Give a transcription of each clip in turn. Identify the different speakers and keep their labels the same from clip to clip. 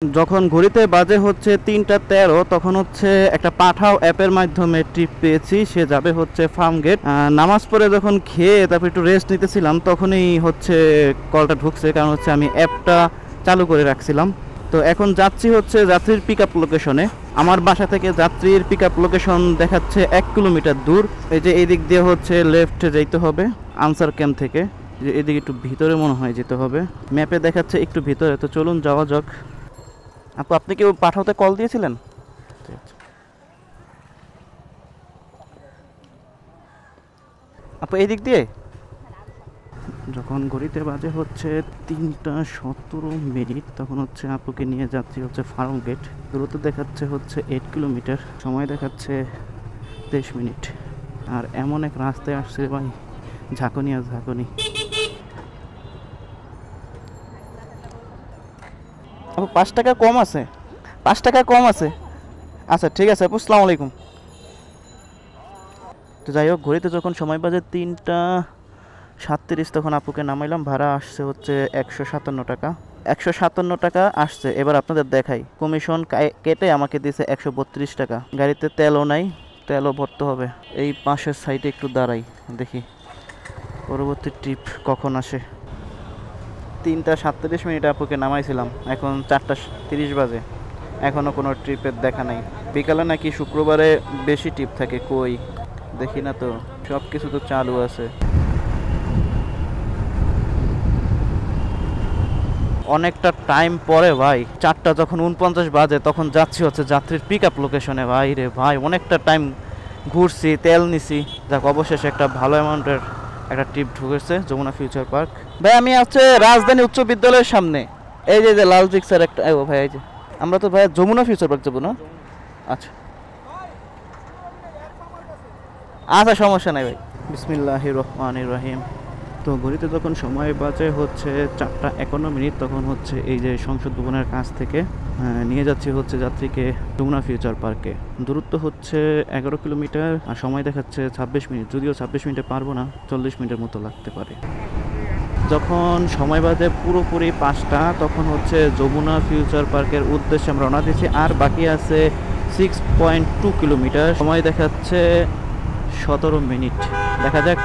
Speaker 1: যখন ঘড়িতে বাজে হচ্ছে 3টা 13 তখন হচ্ছে একটা পাঠাও অ্যাপের মাধ্যমে ট্রিপ পেয়েছি। সে যাবে হচ্ছে ফার্ম গেট। নামাজ পড়ে যখন খেয়ে তারপর একটু রেস্ট নিতেছিলাম তখনই হচ্ছে কলটা ঢুকছে, কারণ হচ্ছে আমি অ্যাপটা চালু করে রাখছিলাম। তো এখন যাচ্ছি হচ্ছে যাত্রীর পিক আপ লোকেশনে। আমার বাসা থেকে যাত্রীর পিক আপ লোকেশন দেখাচ্ছে 1 কিলোমিটার দূর। এই যে এই দিক দিয়ে হচ্ছে লেফটে যাইতে হবে আনসার ক্যাম্প থেকে। যে এদিকে একটু ভিতরে মনে হয় যেতে হবে, ম্যাপে দেখাচ্ছে একটু ভিতরে। তো চলুন যাওয়া যাক। আপু, আপনি কি পাঠাওতে কল দিয়েছিলেন? আপু এই দিক দিয়ে যখন ঘড়িতে বাজে হচ্ছে 3টা 17 তখন হচ্ছে আপুকে নিয়ে যাচ্ছি হচ্ছে ফার্ম গেট। দূরত্ব দেখাচ্ছে হচ্ছে 8 কিলোমিটার, সময় দেখাচ্ছে 23 মিনিট। আর এমন এক রাস্তায় আসছে ভাই, ঝাঁকুনি আর ঝাঁকুনি। আপু 5 টাকা কম আছে, 5 টাকা কম আছে। আচ্ছা ঠিক আছে আপু, আসসালামু আলাইকুম। তো যাই হোক, ঘড়িতে যখন সময় বাজে 3টা 37 তখন আপুকে নামাইলাম। ভাড়া আসছে হচ্ছে 157 টাকা। 157 টাকা আসছে। এবার আপনাদের দেখাই, কমিশন কেটে আমাকে দিয়েছে 132 টাকা। গাড়িতে তেলও নাই, তেলও ভরতে হবে। এই পাশের সাইডে একটু দাঁড়াই, দেখি পরবর্তী ট্রিপ কখন আসে। 3টা 37 আপুকে নামাইছিলাম, এখন 4টা 30 বাজে, এখনও কোনো ট্রিপের দেখা নাই। বিকালে নাকি শুক্রবারে বেশি ট্রিপ থাকে, কই দেখি না তো, সব কিছু তো চালু আছে। অনেকটা টাইম পরে ভাই, 4টা যখন 49 বাজে তখন যাচ্ছি হচ্ছে যাত্রীর পিক আপ লোকেশনে। ভাই রে ভাই, অনেকটা টাইম ঘুরছি, তেল নিছি। যাক, অবশেষে একটা ভালো অ্যামাউন্টের একটা ট্রিপ ঢুকেছে যমুনা ফিউচার পার্ক। ভাই আমি হচ্ছে রাজধানী উচ্চ বিদ্যালয়ের সামনে, এই যে লাল রিক্সার একটা। ও ভাই, এই যে আমরা তো ভাই যমুনা ফিউচার পার্ক যাবো না? আচ্ছা আচ্ছা, সমস্যা নাই ভাই। বিসমিল্লাহির রহমানির রহিম। তো ঘড়িতে যখন সময় বাজে হচ্ছে 4টা 51 তখন হচ্ছে এই যে সংসদ ভবনের কাছ থেকে নিয়ে যাচ্ছি হচ্ছে যাত্রীকে যমুনা ফিউচার পার্কে। দূরত্ব হচ্ছে 11 কিলোমিটার আর সময় দেখাচ্ছে 26 মিনিট। যদিও 26 মিনিটে পারবো না, 40 মিনিটের মতো লাগতে পারে। যখন সময় বাজে পুরোপুরি 5টা তখন হচ্ছে যমুনা ফিউচার পার্কের উদ্দেশ্যে আমরা রওনা দিয়েছি। আর বাকি আছে 6.2 কিলোমিটার। সময় দেখাচ্ছে 17 মিনিট। দেখা যাক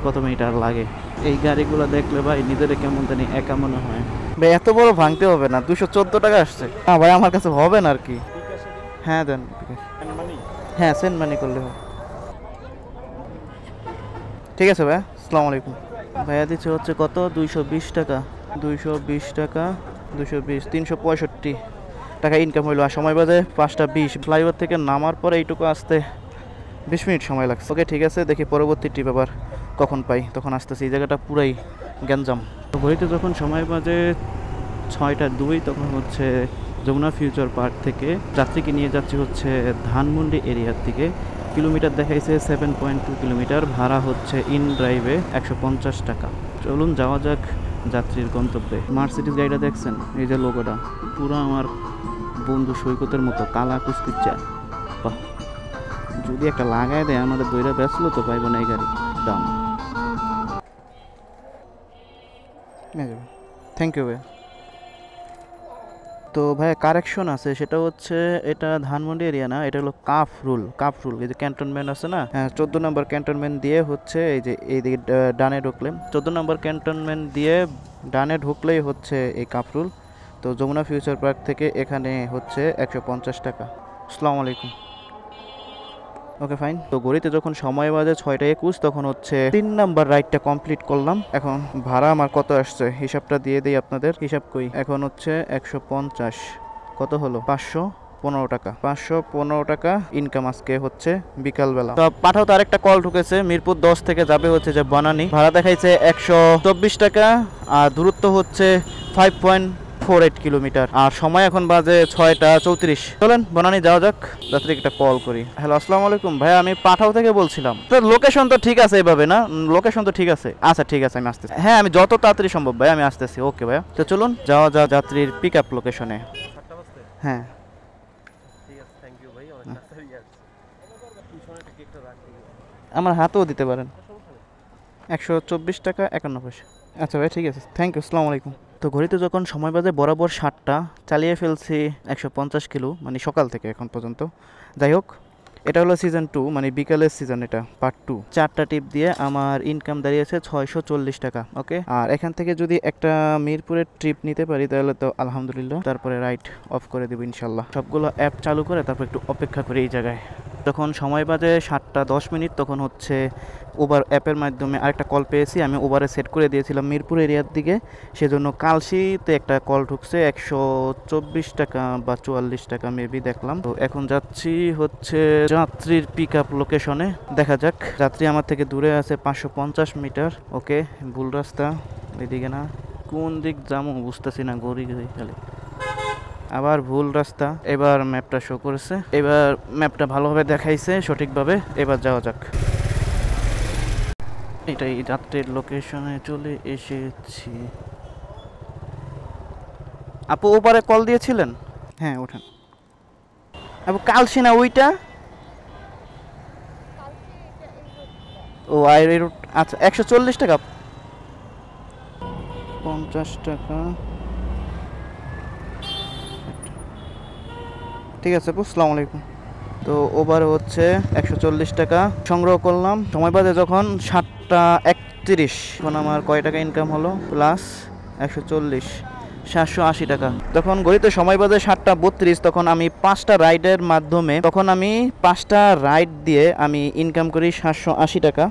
Speaker 1: কত মিনিট আর লাগে। এই গাড়িগুলো দেখলে ভাই নিজেরা কেমন জানি একা মনে হয়। ভাই এত বড় ভাঙতে হবে না, 214 টাকা আসছে। হ্যাঁ ভাই, আমার কাছে হবে না আর কি। হ্যাঁ দেন, হ্যাঁ সেন্ড মানি করলে হবে। ঠিক আছে ভাই, আসসালামু আলাইকুম। ভাইয়া দিচ্ছে হচ্ছে কত, 220 টাকা। 220 টাকা, 220, 365 টাকা ইনকাম হইলো। আর সময় বাজে 5টা 20। ফ্লাইওভার থেকে নামার পরে এইটুকু আসতে 20 মিনিট সময় লাগছে। ওকে ঠিক আছে, দেখি পরবর্তী ট্রিপ আবার কখন পাই, তখন আসতেছি। এই জায়গাটা পুরাই গ্যাঞ্জাম। তো ঘড়িতে যখন সময় বাজে 6টা 2 তখন হচ্ছে যমুনা ফিউচার পার্ক থেকে যাত্রীকে নিয়ে যাচ্ছি হচ্ছে ধানমন্ডি এরিয়ার দিকে। কিলোমিটার দেখাইছে 7.2 কিলোমিটার। ভাড়া হচ্ছে ইন ড্রাইভে 150 টাকা। চলুন যাওয়া যাক যাত্রীর গন্তব্যে। মার্সিডিজ গাড়িটা দেখছেন, এই যে লোগোটা, পুরো আমার বন্ধু সৈকতের মতো কালা কুচকুচ্চা। বাহ, যদি একটা লাগাই দেয় আমাদের দইরা বেচলো তো পাইব না এই গাড়ি দাম। থ্যাংক ইউ ভাই। তো ভাই কারেকশন আছে, সেটা হচ্ছে এটা ধানমন্ডি এরিয়া না, এটা হলো কাফরুল। কাফরুল এই যে ক্যান্টনমেন্ট আছে না, হ্যাঁ 14 নম্বর ক্যান্টনমেন্ট দিয়ে হচ্ছে এই যে এইদিকে ডানে ঢুকলে 14 নম্বর ক্যান্টনমেন্ট দিয়ে ডানে ঢুকলেই হচ্ছে এই কাফরুল। তো যমুনা ফিউচার পার্ক থেকে এখানে হচ্ছে 150 টাকা। আসসালামু আলাইকুম। Okay fine. তো ঘড়িতে যখন সময় বাজে 6টা 21 তখন হচ্ছে 3 নাম্বার রাইডটা কমপ্লিট করলাম। এখন ভাড়া আমার কত আসছে হিসাবটা দিয়ে দিই আপনাদের। হিসাব কই, এখন হচ্ছে 150, কত হলো 515 টাকা। 515 টাকা ইনকাম আজকে হচ্ছে বিকালবেলা। তো পাঠাও, তার একটা কল ঢুকেছে, মিরপুর 10 থেকে যাবে হচ্ছে যে বনানী। ভাড়া দেখাইছে 124 টাকা আর দূরত্ব হচ্ছে 5.48 কিলোমিটার। আর সময় এখন বাজে 6টা 34। চলেন বনানী যাওয়া যাক। যাত্রীকে একটা কল করি। হ্যালো, আসসালামু আলাইকুম ভাইয়া, আমি পাঠাও থেকে বলছিলাম। তো লোকেশন তো ঠিক আছে এভাবে না? লোকেশন তো ঠিক আছে। আচ্ছা ঠিক আছে, আমি আসতেছি। হ্যাঁ আমি যত তাড়াতাড়ি সম্ভব ভাই আমি আসতেছি। ওকে ভাইয়া, তো চলুন যাওয়া যাক যাত্রীর পিক আপ লোকেশনে। হ্যাঁ আমার হাতেও দিতে পারেন। 124 টাকা 51 পয়সা। আচ্ছা ভাই ঠিক আছে, থ্যাংক ইউ, আসসালামু আলাইকুম। তো ঘড়িতে যখন সময় বাজে বরাবর 7টা, চালিয়ে ফেলছি 150 কিলো, মানে সকাল থেকে এখন পর্যন্ত। যাই হোক, এটা হলো সিজন 2, মানে বিকালের সিজন, এটা পার্ট 2। 4টা টিপ দিয়ে আমার ইনকাম দাঁড়িয়েছে 640 টাকা। ওকে, আর এখান থেকে যদি একটা মিরপুরের ট্রিপ নিতে পারি তাহলে তো আলহামদুলিল্লাহ। তারপরে রাইট অফ করে দেবো ইনশাল্লাহ। সবগুলো অ্যাপ চালু করে তারপর একটু অপেক্ষা করি এই জায়গায়। যখন সময় বাজে 7টা 10 মিনিট, তখন হচ্ছে উবার অ্যাপের মাধ্যমে আরেকটা কল পেয়েছি। আমি উবারে সেট করে দিয়েছিলাম মিরপুর এরিয়ার দিকে, সেজন্য কালশিতে একটা কল ঢুকছে 124 টাকা বা 44 টাকা মেবি দেখলাম। তো এখন যাচ্ছি হচ্ছে যাত্রীর পিক আপ লোকেশনে। দেখা যাক, যাত্রী আমার থেকে দূরে আছে 550 মিটার। ওকে, ভুল রাস্তা, এদিকে না, কোন দিক যাবো বুঝতেছি না, গড়ি খালি আবার ভুল রাস্তা। এবার ম্যাপটা শো করেছে, এবার ম্যাপটা ভালোভাবে দেখাইছে সঠিকভাবে। এবার যাওয়া যাক। এটাই যাত্রীর লোকেশনে চলে এসেছি। আপু ওপারে কল দিয়েছিলেন? হ্যাঁ ওঠেন। আপু কালসি না ওইটা? ও আই রুট, আচ্ছা 140 টাকা, 50 টাকা। ঠিক আছে আপু, আসসালামু আলাইকুম। তো ওভার হচ্ছে 140 টাকা সংগ্রহ করলাম। সময় বাজে যখন 7টা 31, এখন আমার কয় টাকা ইনকাম হলো প্লাস 140, 780 টাকা। তখন ঘড়িতে সময় বাজে 7টা 32, তখন আমি 5টা রাইডের মাধ্যমে, তখন আমি 5টা রাইড দিয়ে আমি ইনকাম করি 780 টাকা।